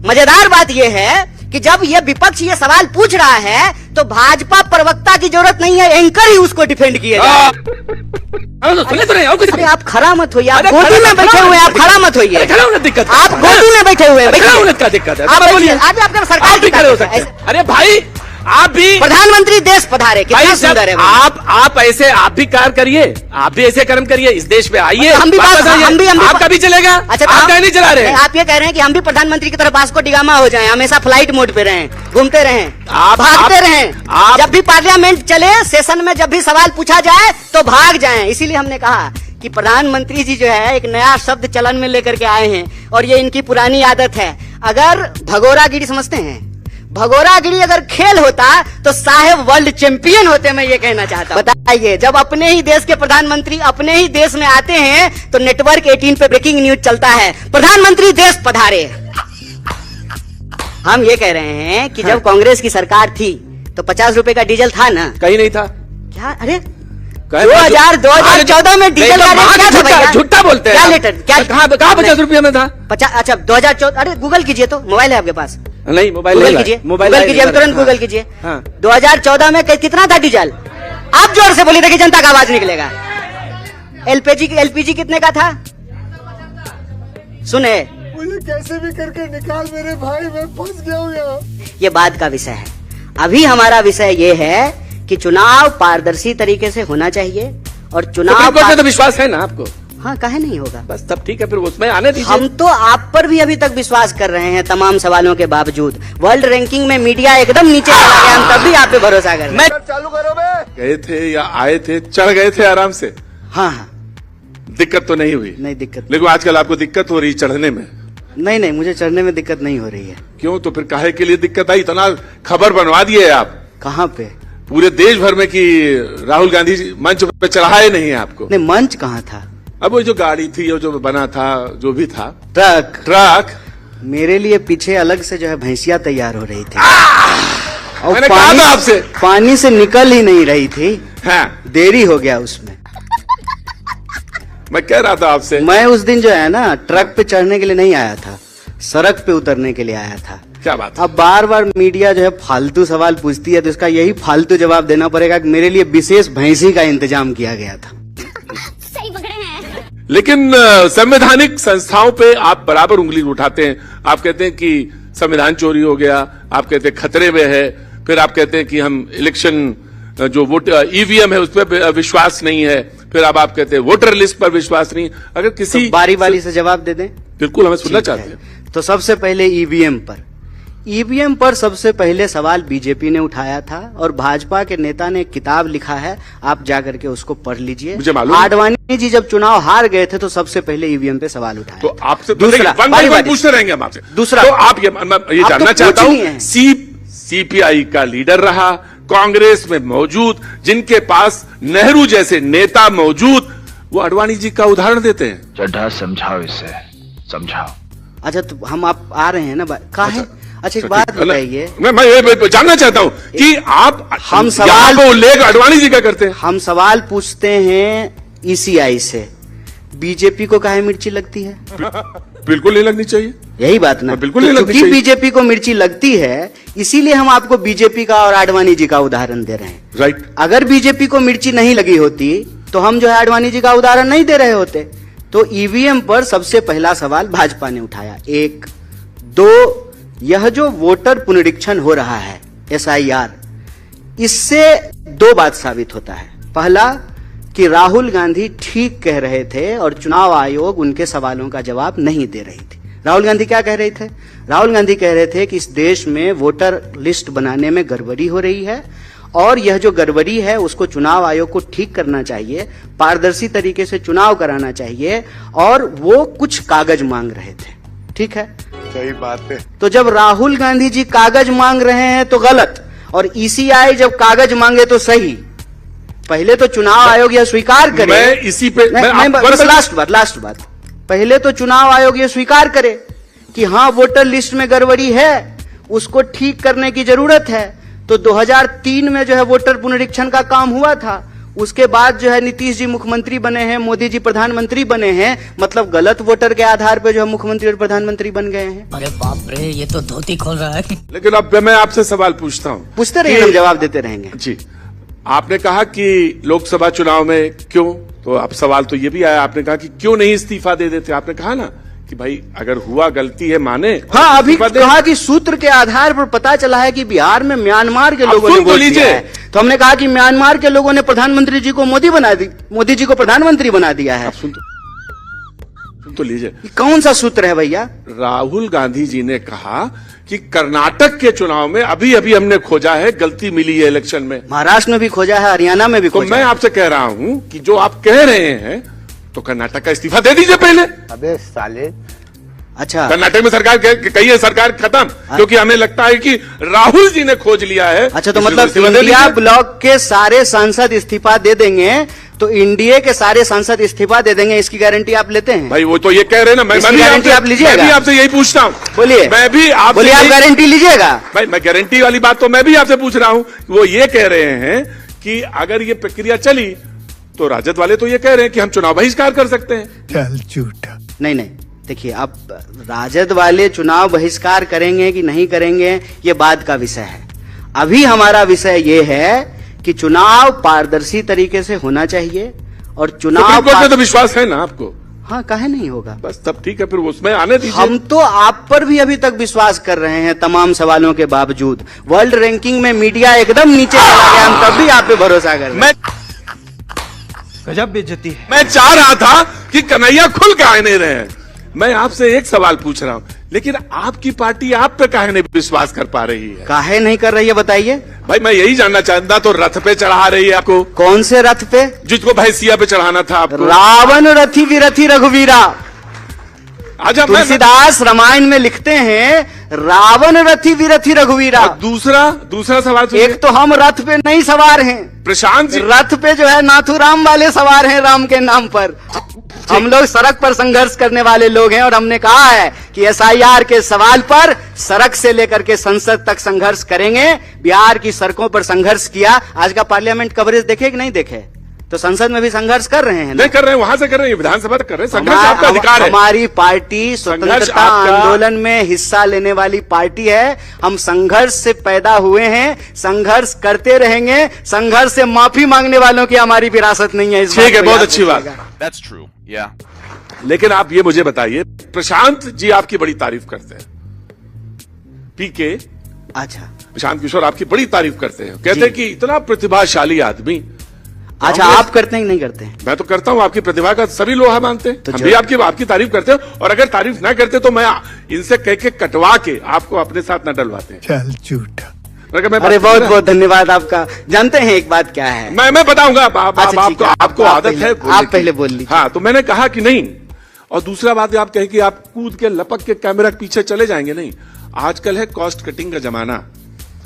मजेदार बात यह है कि जब ये विपक्ष ये सवाल पूछ रहा है तो भाजपा प्रवक्ता की जरूरत नहीं है, एंकर ही उसको डिफेंड किए अरे आप खड़ा मत होइए, आप गोदी में बैठे हुए हैं, आप खड़ा मत होइए, दिक्कत आप गोदी में बैठे हुए हैं, क्या दिक्कत है? आप बोलिए, आप आपके सरकार की खड़े हो सकते हैं। अरे भाई आप भी प्रधानमंत्री देश पधारे, कितना सुंदर है। आप ऐसे आप भी कार्य करिए, आप भी ऐसे कर्म करिए, इस देश पे आइए, हम भी आपका भी चलेगा। अच्छा आप नहीं चला रहे, आप ये कह रहे हैं कि हम भी प्रधानमंत्री की तरह वास्को डिगामा हो जाएं, हमेशा फ्लाइट मोड पे रहें, घूमते रहें, भागते रहें, जब भी पार्लियामेंट चले, सेशन में जब भी सवाल पूछा जाए तो भाग जाएं। इसीलिए हमने कहा कि प्रधानमंत्री जी जो है एक नया शब्द चलन में लेकर के आए हैं और ये इनकी पुरानी आदत है। अगर भगोरागिरी समझते हैं, भगोरागिरी अगर खेल होता तो साहेब वर्ल्ड चैंपियन होते, मैं ये कहना चाहता हूं। बताइए, जब अपने ही देश के प्रधानमंत्री अपने ही देश में आते हैं तो नेटवर्क 18 पे ब्रेकिंग न्यूज चलता है, प्रधानमंत्री देश पधारे। हम ये कह रहे हैं कि जब कांग्रेस की सरकार थी तो 50 रुपए का डीजल था ना? कहीं नहीं था। क्या? अरे 2014 में डीजल का रेट क्या था भैया? झूठा बोलते हैं। क्या लीटर? क्या कहाँ 50 रुपये में था? 50? अच्छा 2014, अरे गूगल कीजिए, तो मोबाइल है आपके पास? नहीं, मोबाइल गूगल कीजिए, मोबाइल कीजिए, तुरंत गूगल कीजिए। 2014 में कितना था डीजल? आप जोर से बोलिए, देखिए जनता का आवाज निकलेगा। एलपीजी कितने का था? सुने, मुझे कैसे भी करके निकाल मेरे भाई, मैं फंस गया हूँ यहाँ। ये बात का विषय है। अभी हमारा विषय ये है कि चुनाव पारदर्शी तरीके से होना चाहिए और चुनाव तो विश्वास है ना आपको? हाँ, काहे नहीं होगा? बस तब ठीक है, फिर उसमें आने दीजिए। हम तो आप पर भी अभी तक विश्वास कर रहे हैं तमाम सवालों के बावजूद। वर्ल्ड रैंकिंग में मीडिया एकदम नीचे चला गया, हम तब भी आप पे भरोसा कर रहे हैं। चालू करो बे। गए थे या आए थे, चढ़ गए थे आराम से? हाँ, दिक्कत तो नहीं हुई? नहीं दिक्कत। लेकिन आजकल आपको दिक्कत हो रही चढ़ने में? नहीं, मुझे चढ़ने में दिक्कत नहीं हो रही है। क्यों? तो फिर काहे के लिए दिक्कत आई? इतना खबर बनवा दिए आप। कहाँ पे? पूरे देश भर में कि राहुल गांधी जी मंच पे चढ़ाए नहीं है आपको। नहीं, मंच कहाँ था? अब वो जो गाड़ी थी, वो जो बना था, जो भी था, ट्रक मेरे लिए पीछे अलग से जो है भैंसिया तैयार हो रही थी और मैंने कहा था आपसे, पानी से निकल ही नहीं रही थी। हाँ, देरी हो गया उसमें। मैं कह रहा था आपसे, मैं उस दिन जो है ना ट्रक पे चढ़ने के लिए नहीं आया था, सड़क पे उतरने के लिए आया था। क्या बात? अब बार बार मीडिया जो है फालतू सवाल पूछती है तो इसका यही फालतू जवाब देना पड़ेगा कि मेरे लिए विशेष भैंसी का इंतजाम किया गया था। सही पकड़े हैं। लेकिन संवैधानिक संस्थाओं पे आप बराबर उंगली उठाते हैं। आप कहते हैं कि संविधान चोरी हो गया, आप कहते हैं खतरे में है, फिर आप कहते हैं कि हम इलेक्शन जो वोट ईवीएम है उस पर विश्वास नहीं है, फिर अब आप कहते हैं वोटर लिस्ट पर विश्वास नहीं। अगर किसी तो बारी बारी से जवाब दे दें। बिल्कुल, हमें सुनना चाहते हैं। तो सबसे पहले ईवीएम पर सबसे पहले सवाल बीजेपी ने उठाया था और भाजपा के नेता ने किताब लिखा है, आप जाकर के उसको पढ़ लीजिए। मुझे मालूम। आडवाणी जी जब चुनाव हार गए थे तो सबसे पहले ईवीएम पे सवाल उठाया। तो आपसे दूसरा पूछते रहेंगे हम आपसे। दूसरा, तो आप ये जानना चाहता हूँ, सीपीआई का लीडर रहा, कांग्रेस में मौजूद, जिनके पास नेहरू जैसे नेता मौजूद, वो आडवाणी जी का उदाहरण देते हैं। चड्ढा समझाओ, इसे समझाओ। अच्छा, तो हम आप आ रहे हैं ना, कहा है? अच्छा, एक बात बताइए, मैं ये जानना चाहता हूँ कि आप हम सवाल को उल्लेख आडवाणी जी का करते हैं। हम सवाल पूछते हैं ईसीआई से, बीजेपी को काहे मिर्ची लगती है? बिल्कुल नहीं लगनी चाहिए। यही बात ना, बिल्कुल नहीं लगनी चाहिए। बीजेपी को मिर्ची लगती है, इसीलिए हम आपको बीजेपी का और आडवाणी जी का उदाहरण दे रहे हैं। राइट। अगर बीजेपी को मिर्ची नहीं लगी होती तो हम जो है आडवाणी जी का उदाहरण नहीं दे रहे होते। तो ईवीएम पर सबसे पहला सवाल भाजपा ने उठाया। 1, 2, यह जो वोटर पुनरीक्षण हो रहा है SIR, इससे 2 बात साबित होता है। पहला कि राहुल गांधी ठीक कह रहे थे और चुनाव आयोग उनके सवालों का जवाब नहीं दे रही थी। राहुल गांधी क्या कह रहे थे? राहुल गांधी कह रहे थे कि इस देश में वोटर लिस्ट बनाने में गड़बड़ी हो रही है और यह जो गड़बड़ी है उसको चुनाव आयोग को ठीक करना चाहिए, पारदर्शी तरीके से चुनाव कराना चाहिए, और वो कुछ कागज मांग रहे थे। ठीक है, सही बात है। तो जब राहुल गांधी जी कागज मांग रहे हैं तो गलत, और ईसीआई जब कागज मांगे तो सही। पहले तो चुनाव आयोग यह स्वीकार करे। मैं इसी पे लास्ट बात, पहले तो चुनाव आयोग यह स्वीकार करे कि हाँ वोटर लिस्ट में गड़बड़ी है, उसको ठीक करने की जरूरत है। तो 2003 में जो है वोटर पुनरीक्षण का काम हुआ था, उसके बाद जो है नीतीश जी मुख्यमंत्री बने हैं, मोदी जी प्रधानमंत्री बने हैं, मतलब गलत वोटर के आधार पे जो है मुख्यमंत्री और प्रधानमंत्री बन गए हैं। अरे बाप रे, ये तो धोती खोल रहा है। लेकिन अब मैं आपसे सवाल पूछता हूं। पूछते रहिए, हम जवाब देते रहेंगे। जी, आपने कहा कि लोकसभा चुनाव में क्यों, तो अब सवाल तो ये भी आया, आपने कहा कि क्यों नहीं इस्तीफा दे देते। आपने कहा ना कि भाई अगर हुआ गलती है माने। हाँ, अभी इस्तीफा दे। कहा कि सूत्र के आधार पर पता चला है कि बिहार में म्यांमार के लोगों ने सुन तो वोट दिया लीजिए। है। तो हमने कहा कि म्यांमार के लोगों ने प्रधानमंत्री जी को मोदी जी को प्रधानमंत्री बना दिया है। सुन तो लीजिए, ये कौन सा सूत्र है भैया? राहुल गांधी जी ने कहा कि कर्नाटक के चुनाव में अभी अभी हमने खोजा है, गलती मिली है इलेक्शन में। महाराष्ट्र में भी खोजा है, हरियाणा में भी तो खोजा मैं है। आपसे कह रहा हूं कि जो आप कह रहे हैं तो कर्नाटक का इस्तीफा दे दीजिए पहले। अबे साले, अच्छा, कर्नाटक में सरकार कही है सरकार खत्म, क्योंकि हमें लगता है कि राहुल जी ने खोज लिया है। अच्छा, तो इसलिए मतलब इस्तीफा दे इंडिया दीजिए। ब्लॉक के सारे सांसद इस्तीफा दे देंगे तो इंडिया के सारे सांसद इस्तीफा दे देंगे, इसकी गारंटी आप लेते हैं? भाई वो तो ये कह रहे हैं ना, मैं इसकी भी गारंटी आपसे- आप लीजिएगा? मैं भी आपसे यही पूछता हूं। बोलिए, मैं भी आपसे बोलिए, आप यही- गारंटी लीजिएगा? भाई मैं गारंटी वाली बात तो मैं भी आपसे पूछ रहा हूं। वो ये कह रहे हैं कि अगर ये प्रक्रिया चली तो राजद वाले तो ये कह रहे हैं कि हम चुनाव बहिष्कार कर सकते हैं। चल झूठा। नहीं नहीं, देखिए, अब राजद वाले चुनाव बहिष्कार करेंगे कि नहीं करेंगे ये बाद का विषय है। अभी हमारा विषय ये है कि चुनाव पारदर्शी तरीके से होना चाहिए और चुनाव सुप्रीम कोर्ट में तो विश्वास है ना आपको? हाँ, काहे नहीं होगा? बस तब ठीक है, फिर उसमें आने दीजिए। हम तो आप पर भी अभी तक विश्वास कर रहे हैं तमाम सवालों के बावजूद। वर्ल्ड रैंकिंग में मीडिया एकदम नीचे चला गया, हम तब भी आप पे भरोसा कर रहे हैं। मैं गजब बेइज्जती है। मैं चाह रहा था कि कन्हैया खुल के आने रहे हैं। मैं आपसे एक सवाल पूछ रहा हूं, लेकिन आपकी पार्टी आप पे काहे नहीं विश्वास कर पा रही है? काहे नहीं कर रही है बताइए? भाई मैं यही जानना चाहता, तो रथ पे चढ़ा रही है आपको? कौन से रथ पे? जिसको भैंसिया पे चढ़ाना था आपको। रावण रथी विरथी रघुवीरा। अच्छा, तुलसीदास रामायण में लिखते हैं रावण रथी विरथी रघुवीरा। और दूसरा सवाल सुनिए। एक तो हम रथ पे नहीं सवार हैं, प्रशांत जी, रथ पे जो है नाथुराम वाले सवार हैं राम के नाम पर। हम लोग सड़क पर संघर्ष करने वाले लोग हैं और हमने कहा है कि एसआईआर के सवाल पर सड़क से लेकर के संसद तक संघर्ष करेंगे। बिहार की सड़कों पर संघर्ष किया। आज का पार्लियामेंट कवरेज देखे कि नहीं देखे? तो संसद में भी संघर्ष कर रहे हैं ना? नहीं कर रहे हैं, वहां से कर रहे हैं, विधानसभा तक कर रहे हैं। संघर्ष आपका अधिकार है। हमारी पार्टी स्वतंत्रता आपका- आंदोलन में हिस्सा लेने वाली पार्टी है। हम संघर्ष से पैदा हुए हैं, संघर्ष करते रहेंगे। संघर्ष से माफी मांगने वालों की हमारी विरासत नहीं है। इस ठीक बात है, को बहुत याद अच्छी बात। रखिएगा। That's true. Yeah. लेकिन आप ये मुझे बताइए, प्रशांत जी आपकी बड़ी तारीफ करते हैं, पीके अच्छा प्रशांत किशोर आपकी बड़ी तारीफ करते हैं, कहते हैं कि इतना प्रतिभाशाली आदमी। अच्छा, आप करते हैं कि नहीं करते हैं? मैं तो करता हूं, आपकी प्रतिभा का सभी लोग मानते हैं। तो हम भी आपकी तारीफ करते हैं, और अगर तारीफ ना करते तो मैं इनसे कह के कटवा के आपको अपने साथ न डलवाते हैं। चल झूठा। अगर मैं अरे बात बहुत करूं ना- बहुत धन्यवाद आपका। जानते हैं एक बात क्या है? मैं बताऊंगा। अच्छा, ठीक है। आपको आप आदत पहले- है बोलने आप की। पहले बोल लीजिए। हाँ, तो मैंने कहा कि नहीं। और दूसरा बात आप कहें कि आप कूद के लपक के कैमरा के पीछे चले जाएंगे, नहीं। आजकल है कॉस्ट कटिंग का जमाना।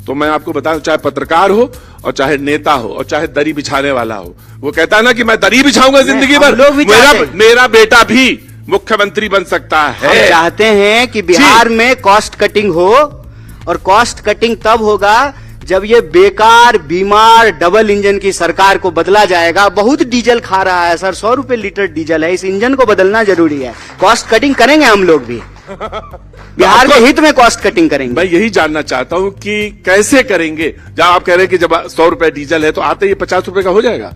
तो मैं आपको बताऊं, चाहे पत्रकार हो और चाहे नेता हो और चाहे दरी बिछाने वाला हो, वो कहता है ना कि मैं दरी बिछाऊंगा जिंदगी भर। लोग भी चाहते हैं। मेरा बेटा भी मुख्यमंत्री बन सकता हम है। चाहते हैं कि बिहार में कॉस्ट कटिंग हो, और कॉस्ट कटिंग तब होगा जब ये बेकार बीमार डबल इंजन की सरकार को बदला जाएगा। बहुत डीजल खा रहा है सर, 100 रुपए लीटर डीजल है। इस इंजन को बदलना जरूरी है। कॉस्ट कटिंग करेंगे हम लोग भी, बिहार के हित में कॉस्ट कटिंग करेंगे। मैं यही जानना चाहता हूं कि कैसे करेंगे। जब आप कह रहे हैं कि जब 100 रुपए डीजल है तो आते ही 50 रुपए का हो जाएगा।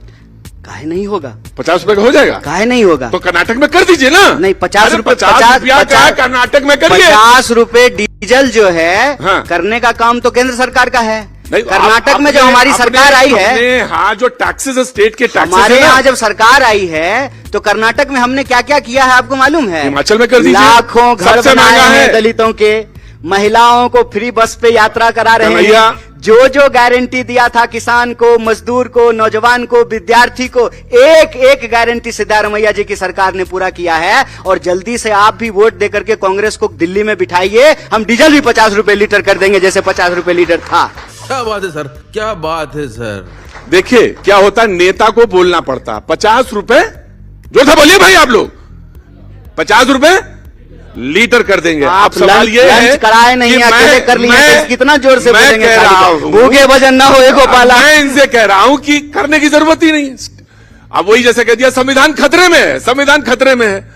काहे नहीं होगा? 50 रुपए का हो जाएगा। काहे नहीं होगा? तो कर्नाटक में कर दीजिए ना। नहीं, 50 रुपए 50 रुपया का कर्नाटक में करिए। 50 रुपए डीजल जो है हाँ। करने का काम तो केंद्र सरकार का है। नहीं, कर्नाटक में जो हमारी सरकार आई है, हाँ, जो टैक्सेस स्टेट के टैक्सेस हमारे है ना, यहाँ जब सरकार आई है तो कर्नाटक में हमने क्या क्या किया है आपको मालूम है? हिमाचल में कर दीजिए। लाखों घर सबसे बनाए महंगा हैं है। दलितों के, महिलाओं को फ्री बस पे यात्रा करा रहे कन्हैया। हैं। जो गारंटी दिया था किसान को, मजदूर को, नौजवान को, विद्यार्थी को, एक एक गारंटी सिद्धारमैया जी की सरकार ने पूरा किया है। और जल्दी से आप भी वोट देकर के कांग्रेस को दिल्ली में बिठाइए। हम डीजल भी 50 रुपए लीटर कर देंगे जैसे 50 रुपए लीटर था। क्या बात है सर, क्या बात है सर। देखिए क्या होता है, नेता को बोलना पड़ता। 50 रुपए जो था बोलिए भाई आप लोग। 50 रुपए लीटर कर देंगे। आप आप सवाल ये है लंच कराए नहीं, कि अकेले कर लिए मैं- तो कितना जोर से मैं बोलेंगे? कह रहा हूं, भूखे भजन ना होए गोपाला। मैं इनसे कह रहा हूं कि करने की जरूरत ही नहीं। अब वही जैसे कह दिया संविधान खतरे में है, संविधान खतरे में है।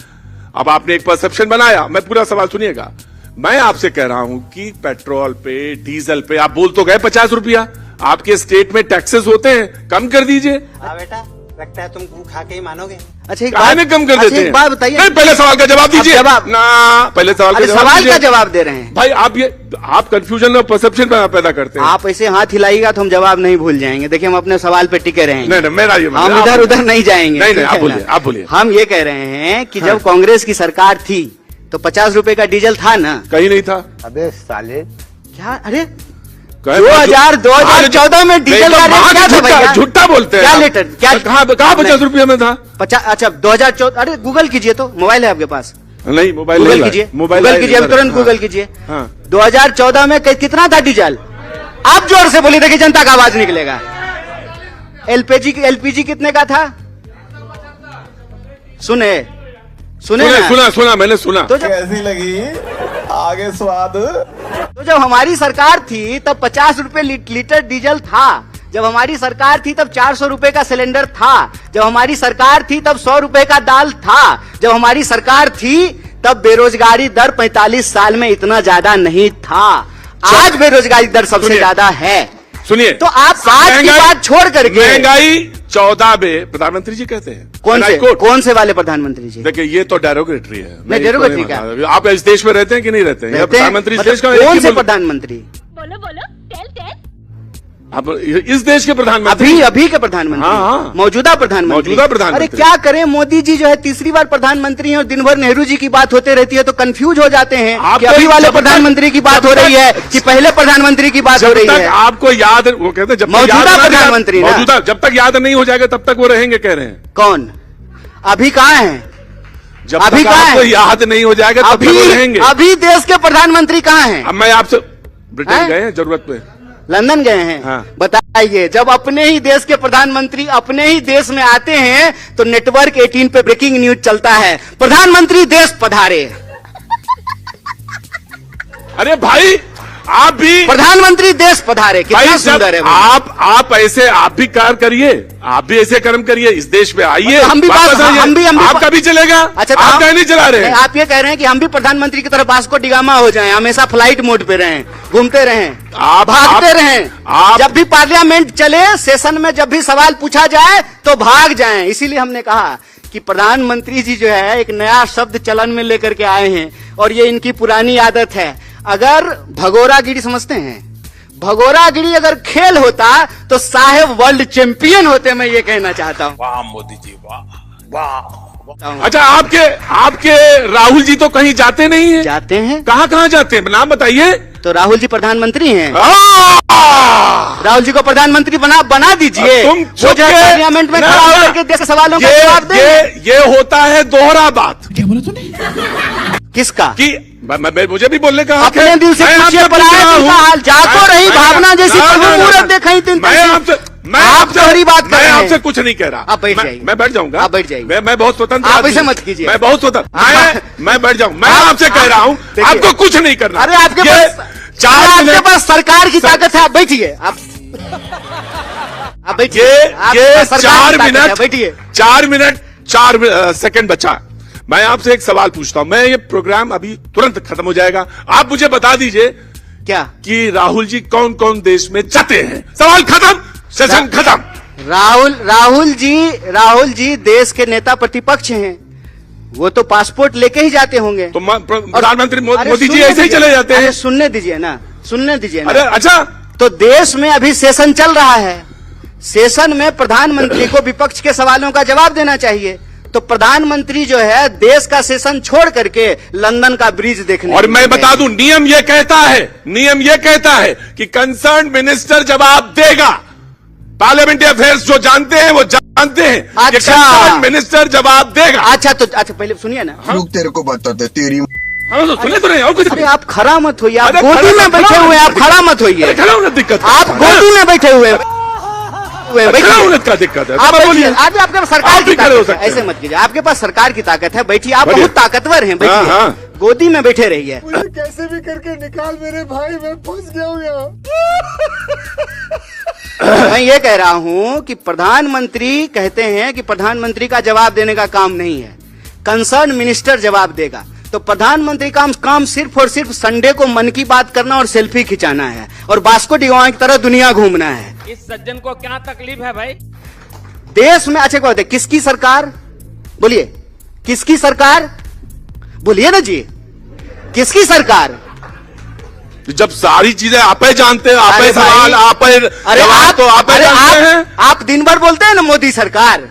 अब आपने एक परसेप्शन बनाया, मैं पूरा सवाल सुनिएगा। मैं आपसे कह रहा हूं कि पेट्रोल पे, डीजल पे आप बोल तो गए 50 रुपया, आपके स्टेट में टैक्सेस होते हैं, कम कर दीजिए। हाँ बेटा, लगता है तुम खा के ही मानोगे। अच्छा एक कहां कम कर देते हैं? एक बात बताइए, नहीं, पहले सवाल का जवाब दीजिए। जवाब ना, पहले सवाल का अरे जवाब सवाल दीजिए। का जवाब दे रहे हैं भाई आप कंफ्यूजन और परसेप्शन पैदा करते हैं। आप ऐसे हाथ हिलाइएगा तो हम जवाब नहीं भूल जाएंगे। देखिए हम अपने सवाल पे टिके रहेंगे, नहीं मेरा ये हम इधर उधर नहीं जाएंगे। नहीं ठीक आप है बोलिए, ना? आप बोलिए। हम ये कह रहे हैं कि जब कांग्रेस की सरकार थी तो 50 रुपए का डीजल था ना? कहीं नहीं था। अबे साले, क्या? अरे कहे 2014 में डीजल का रेट क्या था भैया? झूठा बोलते हैं क्या आप। लीटर? क्या कहाँ 50 रुपये में था? 50? अच्छा 2014, अरे गूगल कीजिए तो, मोबाइल है आपके पास, नहीं मोबाइल गूगल नहीं कीजिए, मोबाइल गूगल कीजिए, अभी तुरंत हाँ। गूगल कीजिए। हाँ। 2014 में कितना था डीजल? आप जोर से बोलिए, देखिए जनता का आवाज निकलेगा। एलपीजी कितने का था? सुने ना? सुना मैंने सुना। तो जब कैसी लगी आगे स्वाद? तो जब हमारी सरकार थी तब 50 रुपए लीटर डीजल था। जब हमारी सरकार थी तब 400 रुपए का सिलेंडर था। जब हमारी सरकार थी तब 100 रुपए का दाल था। जब हमारी सरकार थी तब बेरोजगारी दर 45 साल में इतना ज्यादा नहीं था। आज बेरोजगारी दर सबसे सुनिए। ज्यादा है। सुनिए, तो आप आज की बात छोड़ करके महंगाई 14 में प्रधानमंत्री जी कहते हैं। कौन से वाले प्रधानमंत्री जी? देखिए ये तो डेरोगेटरी है। नहीं, डेरोगेटरी क्या? आप इस देश में रहते हैं कि नहीं रहते हैं? रहते हैं? प्रधानमंत्री इस मतलब देश का कौन से बोल- प्रधानमंत्री? बोलो बोलो, टेल टेल। आप इस देश के प्रधानमंत्री। अभी के प्रधानमंत्री? हाँ। मौजूदा प्रधानमंत्री। अरे क्या करें, मोदी जी जो है तीसरी बार प्रधानमंत्री हैं और दिन भर नेहरू जी की बात होते रहती है तो कंफ्यूज हो जाते हैं कि अभी वाले प्रधानमंत्री की बात हो रही है कि पहले प्रधानमंत्री की बात हो रही है। आपको याद, वो कहते हैं जब तक मौजूदा याद ना- प्रधानमंत्री ना? मौजूदा, जब तक याद नहीं हो जाएगा तब तक वो रहेंगे, कह रहे हैं। कौन? अभी कहाँ है? जब अभी तक कहाँ आपको है? याद नहीं हो जाएगा तब तक वो रहेंगे। अभी देश के प्रधानमंत्री कहाँ हैं? अब मैं आपसे ब्रिटेन हैं? गए हैं जरूरत पे? लंदन गए हैं? हाँ। बताइए, जब अपने ही देश के प्रधानमंत्री अपने ही देश में आते हैं तो नेटवर्क 18 पे ब्रेकिंग न्यूज चलता है, प्रधानमंत्री देश पधारे। अरे भाई आप भी प्रधानमंत्री देश पधारे, कितना भाई सुंदर है जब भाई। आप ऐसे आप भी कार्य करिए, आप भी ऐसे कर्म करिए, इस देश में आइए, मतलब हम भी वापस आइए। हम भी आपका भी चलेगा। अच्छा, तो आप हम- क्या नहीं चला रहे हैं? आप ये कह रहे हैं कि हम भी प्रधानमंत्री की तरफ वास्को डिगामा हो जाएं, हमेशा फ्लाइट मोड पे रहें, घूमते रहें, भागते रहें। जब भी पार्लियामेंट चले, सेशन में जब भी सवाल पूछा जाए तो भाग जाएं। इसीलिए हमने कहा कि प्रधानमंत्री जी जो है एक नया शब्द चलन में लेकर के आए हैं और ये इनकी पुरानी आदत है। अगर भगोरागिरी समझते हैं, भगोरागिरी अगर खेल होता तो साहेब वर्ल्ड चैंपियन होते, मैं ये कहना चाहता हूं। वाह मोदी जी, वाह वाह। अच्छा, आपके राहुल जी तो कहीं जाते नहीं है? जाते हैं। कहाँ जाते हैं, नाम बताइए। तो राहुल जी प्रधानमंत्री हैं। आ! राहुल जी को प्रधानमंत्री बना दीजिए। तुम वो जो है पार्लियामेंट में खड़ा होकर के देश के सवालों का जवाब दे। ये होता है दोहरा बात। क्या बोला तूने? किसका? कि मुझे भी बोलने का हक है। अपने दिल से मैं पूछिए आपसे पूछ पराये रहा दिल का हूं। हाल, जाको रही भावना जैसी ना, प्रभु ना, ना, मूरत ना। देखई तिन मैं तैसी। आपसे आप दोहरी बात कर रहे मैं हैं। आपसे कुछ नहीं कह रहा। आप बैठ जाइए। मैं बैठ जाऊंगा। आप बैठ जाइए। मैं बहुत स्वतंत्र आप आदमी ऐसे हूं। मत कीजिए। मैं बहुत स्वतंत्र, मैं बैठ जाऊं। मैं आप- आपसे कह रहा हूं, देखिए। आपको कुछ नहीं करना। अरे आपके ये पास 4 आपके मिनट पास सरकार की ताकत है, आप बैठिए। आप बैठिए। आपके ये पास सरकार की 4 ताकत है, मिनट बैठिए। 4 मिनट 4 सेकंड बचा। मैं आपसे एक सवाल पूछता हूं। मैं ये प्रोग्राम अभी तुरंत खत्म हो जाएगा। आप मुझे बता दीजिए क्या? कि राहुल जी कौन कौन देश में जाते हैं। सवाल खत्म, सेशन खत्म। राहुल जी देश के नेता प्रतिपक्ष हैं, वो तो पासपोर्ट लेके ही जाते होंगे। तो प्रधानमंत्री अरे मोदी जी सुनने ऐसे ही दीजिए। चले जाते अरे हैं। सुनने दीजिए ना। अरे अच्छा, तो देश में अभी सेशन चल रहा है, सेशन में प्रधानमंत्री को विपक्ष के सवालों का जवाब देना चाहिए। तो प्रधानमंत्री जो है देश का सेशन छोड़ करके लंदन का ब्रिज देखने। और मैं बता दूं, नियम ये कहता है कि कंसर्न मिनिस्टर जवाब देगा। पार्लियामेंट्री अफेयर्स जो जानते हैं वो जानते हैं कि अच्छा। कंसर्न मिनिस्टर जवाब देगा। अच्छा पहले सुनिए ना। लोग तेरे को बताते तेरी हाँ तो सुने तो नहीं, और कुछ अरे आप खड़ा मत होइए, आप अरे गोदी खड़ा में मत- बैठे हुए हैं, आप खड़ा मत होइए। अरे खड़ा होने दिक्कत है। आप गोदी में बैठे हुए हैं। खड़ा बैठिए। होने का दिक्कत है। आप तो बोलिए। बैठिए। आपके पास सरकार आप की भी खड़े हो ताकत है, सकते हैं। ऐसे मत कीजिए। आपके पास सरकार की ताकत है, बैठिए। आप बढ़िया। बहुत ताकतवर हैं, बैठिए। हाँ, हाँ। गोदी में बैठे रहिए। मुझे कैसे भी करके निकाल मेरे भाई, मैं फंस गया हूँ यहाँ। मैं ये कह रहा हूं कि प्रधानमंत्री कहते हैं कि प्रधानमंत्री का जवाब देने का काम नहीं है, कंसर्न मिनिस्टर जवाब देगा। तो प्रधानमंत्री का काम सिर्फ और सिर्फ संडे को मन की बात करना और सेल्फी खिंचाना है और वास्को डी गामा की तरह दुनिया घूमना है। इस सज्जन को क्या तकलीफ है भाई? देश में अच्छे को होते किसकी सरकार, बोलिए किसकी सरकार, बोलिए ना जी, किसकी सरकार? जब सारी चीजें आप ही जानते हैं, आप ही सवाल, आप ही जवाब, तो आप ही जानते हैं। आप दिन भर बोलते हैं ना मोदी सरकार,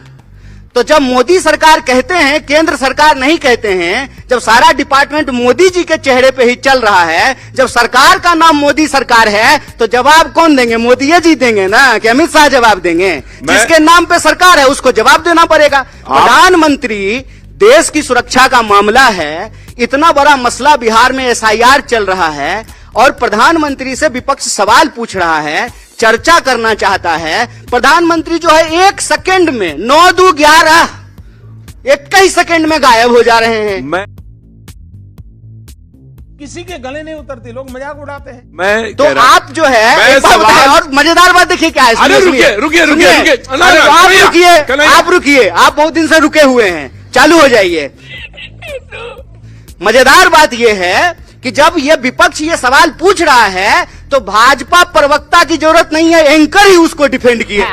तो जब मोदी सरकार कहते हैं, केंद्र सरकार नहीं कहते हैं, जब सारा डिपार्टमेंट मोदी जी के चेहरे पे ही चल रहा है, जब सरकार का नाम मोदी सरकार है, तो जवाब कौन देंगे? मोदी जी देंगे ना, कि अमित शाह जवाब देंगे? जिसके नाम पे सरकार है उसको जवाब देना पड़ेगा। प्रधानमंत्री, देश की सुरक्षा का मामला है, इतना बड़ा मसला बिहार में SIR चल रहा है और प्रधानमंत्री से विपक्ष सवाल पूछ रहा है, चर्चा करना चाहता है। प्रधानमंत्री जो है 1 सेकंड में 9-2-11 21 सेकंड में गायब हो जा रहे हैं। मैं किसी के गले नहीं उतरती, लोग मजाक उड़ाते हैं। मैं तो आप जो है एक बात बताएं, और मजेदार बात देखिए क्या है। अरे रुकिए, आप रुकिए, आप बहुत दिन से रुके हुए हैं, चालू हो जाइए। मजेदार बात यह है कि जब ये विपक्ष ये सवाल पूछ रहा है तो भाजपा प्रवक्ता की जरूरत नहीं है, एंकर ही उसको डिफेंड किए।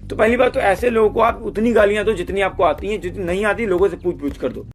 तो पहली बात तो ऐसे लोगों को आप उतनी गालियां दो जितनी आपको आती हैं, जितनी नहीं आती लोगों से पूछ कर दो।